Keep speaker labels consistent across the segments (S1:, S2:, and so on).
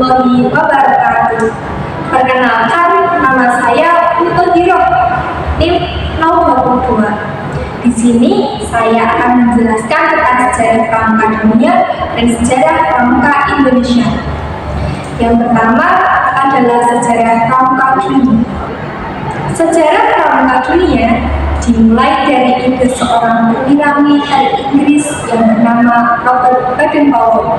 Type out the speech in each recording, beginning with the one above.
S1: warahmatullahi wabarakatuh. Perkenalkan, nama saya Putu Hiro, NIM 022. Di sini saya akan menjelaskan tentang sejarah Pramuka dunia dan sejarah Pramuka Indonesia. Yang pertama adalah sejarah Pramuka dunia. Sejarah Pramuka dunia dimulai dari ide seorang perwira militer Inggris yang bernama Robert Baden-Powell.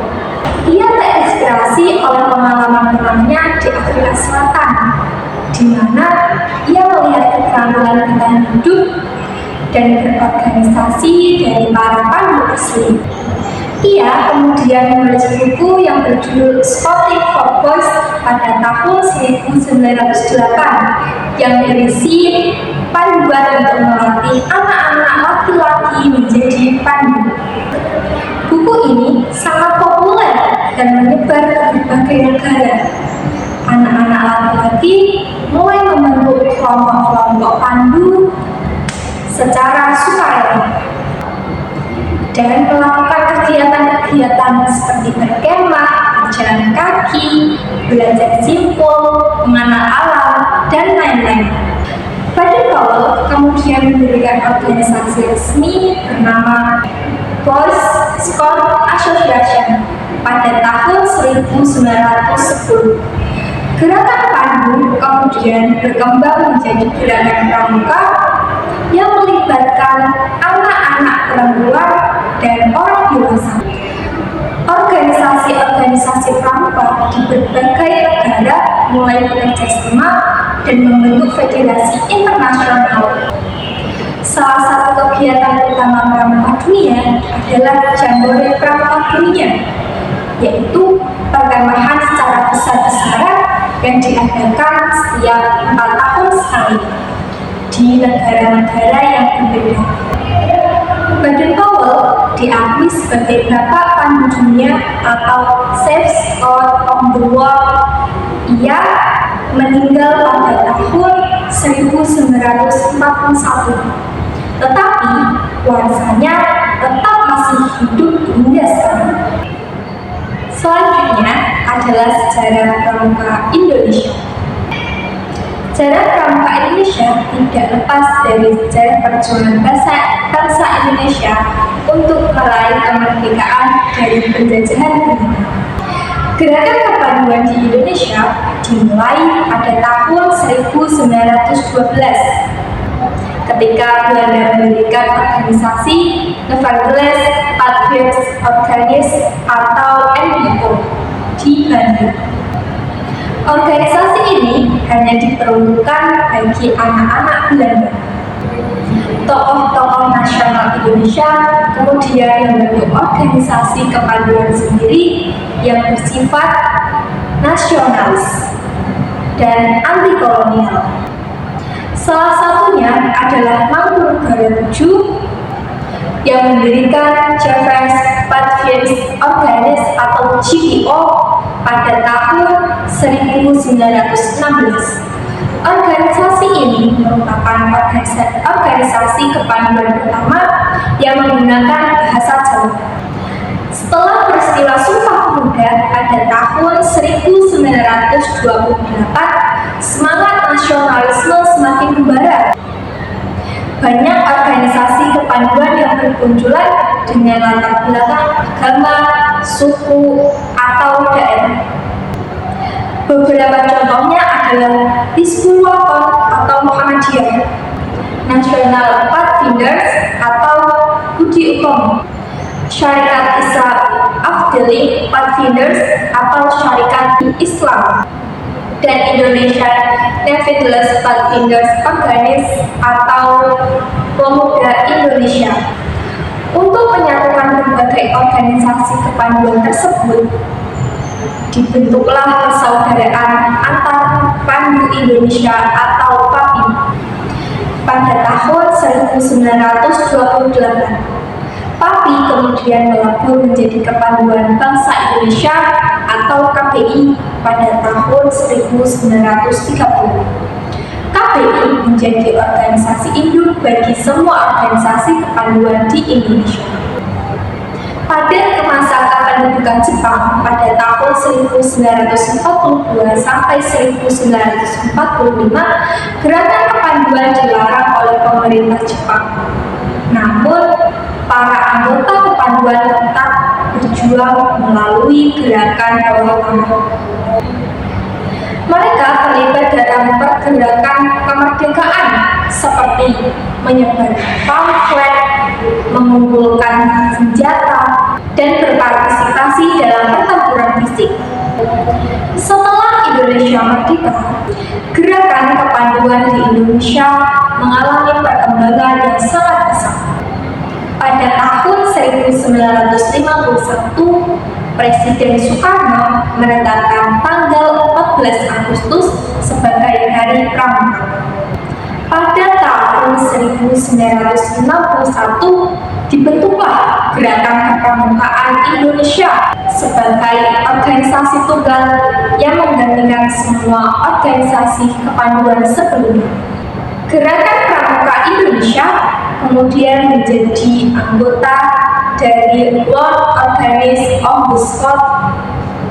S1: Ia terinspirasi oleh pengalaman perangnya di Afrika Selatan, di mana ia melihat keterampilan bertahan hidup dan berorganisasi dari para pandu asli. Ia kemudian menulis buku yang berjudul Scouting for Boys pada tahun 1908 yang berisi panduan untuk melatih anak-anak laki-laki menjadi pandu. Buku ini sangat populer dan menyebar ke berbagai negara. Anak-anak laki-laki mulai membentuk kelompok-kelompok pandu secara sukarela dan melakukan kegiatan-kegiatan seperti berkemah, berjalan kaki, belajar simpul, mengenal alam, dan lain-lain. Baden-Powell kemudian mendirikan organisasi resmi bernama Boys Scout Association pada tahun 1910. Gerakan pandu kemudian berkembang menjadi gerakan pramuka yang melibatkan anak-anak perempuan dan orang dewasa. Organisasi-organisasi pramuka di berbagai negara mulai bekerja sama dan membentuk federasi internasional. Salah satu kegiatan utama pramuka dunia adalah Jambore Pramuka Dunia, yaitu perkemahan secara besar-besaran yang diadakan setiap 4 tahun sekali di negara-negara yang berbeda. Baden-Powell diakui sebagai bapak pandu dunia atau Safe Scout of the World. Ia meninggal pada tahun 1941, tetapi warisannya tetap masih hidup hingga sekarang. Selanjutnya adalah sejarah pramuka Indonesia. Sejarah pramuka Indonesia tidak lepas dari sejarah perjuangan bangsa Indonesia untuk meraih kemerdekaan dari penjajahan Belanda. Gerakan kepanduan di Indonesia dimulai pada tahun 1912 ketika Belanda mendirikan organisasi Nevertheless Patriots Organization atau NPO di Bandung. Organisasi ini hanya diperuntukkan bagi anak-anak Belanda. Tokoh-tokoh nasional Indonesia kemudian membentuk organisasi kepanduan sendiri yang bersifat nasionalis dan anti kolonial. Salah satunya adalah Mangkunegara VII yang mendirikan Japanese Patriots Organization atau JPO pada tahun 1916. Organisasi ini merupakan organisasi kepanduan pertama yang menggunakan bahasa Jawa. Setelah peristiwa Sumpah Pemuda pada tahun 1928, semangat nasionalisme semakin membara. Banyak organisasi kepanduan yang bermunculan dengan latar belakang agama, suku, atau daerah. Beberapa contohnya adalah Hizbul Wathan atau Muhammadiyah, National Pathfinders atau Budi Utomo, Syarikat Afdali Pathfinders atau Syarikat Islam, dan Indonesian Nevertheless Pathfinders Organization atau Pemuda Indonesia. Untuk menyatukan berbagai organisasi kepanduan tersebut, dibentuklah persaudaraan antar pandu Indonesia atau PAPI pada tahun 1928. PAPI kemudian melebur menjadi Kepanduan Bangsa Indonesia atau KBI pada tahun 1930. KBI menjadi organisasi induk bagi semua organisasi kepanduan di Indonesia. Pada masa kependudukan Jepang pada tahun 1942 sampai 1945, gerakan kepanduan dilarang oleh pemerintah Jepang. Namun, para anggota kepanduan tetap berjuang melalui gerakan bawah tanah. Mereka terlibat dalam pergerakan kemerdekaan seperti menyebar pamflet, mengumpulkan senjata, dan berpartisipasi dalam pertempuran fisik. Setelah Indonesia merdeka, gerakan kepanduan di Indonesia mengalami perkembangan yang sangat pesat. Pada tahun 1951, Presiden Soekarno menetapkan tanggal 14 Agustus sebagai Hari Pramuka. Pada tahun 1961, dibentuklah Gerakan Kepramukaan Indonesia sebagai organisasi tunggal yang menggantikan semua organisasi kepanduan sebelumnya. Gerakan Pramuka Indonesia kemudian menjadi anggota dari World Organization of the Scott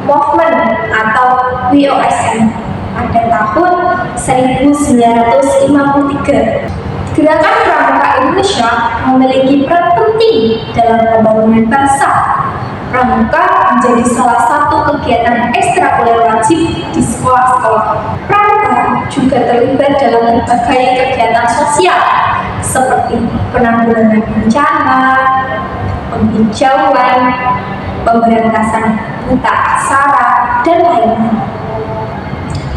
S1: Movement atau WOSM pada tahun 1953. Gerakan Pramuka Indonesia memiliki peran penting dalam pembangunan bangsa. Pramuka menjadi salah satu kegiatan ekstrakurikuler wajib di sekolah-sekolah. Pramuka juga terlibat dalam berbagai kegiatan sosial seperti penanggulangan bencana, penghijauan, pemberantasan buta aksara, dan lainnya.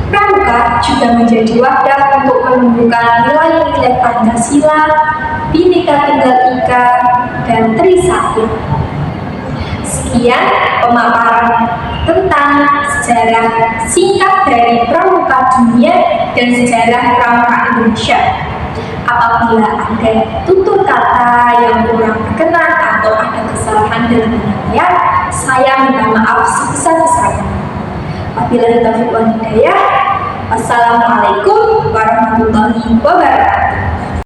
S1: Pramuka juga menjadi wadah untuk menumbuhkan nilai-nilai Pancasila, Bhinneka Tunggal Ika, dan Trisakti. Sekian pemaparan tentang sejarah singkat dari Pramuka Dunia dan sejarah Pramuka Indonesia. Apabila ada tutur kata yang kurang berkenan atau ada kesalahan dalam penyampaian, saya minta maaf sebesar-besarnya. Wabillahi taufiq wal hidayah. Wassalamualaikum warahmatullahi wabarakatuh.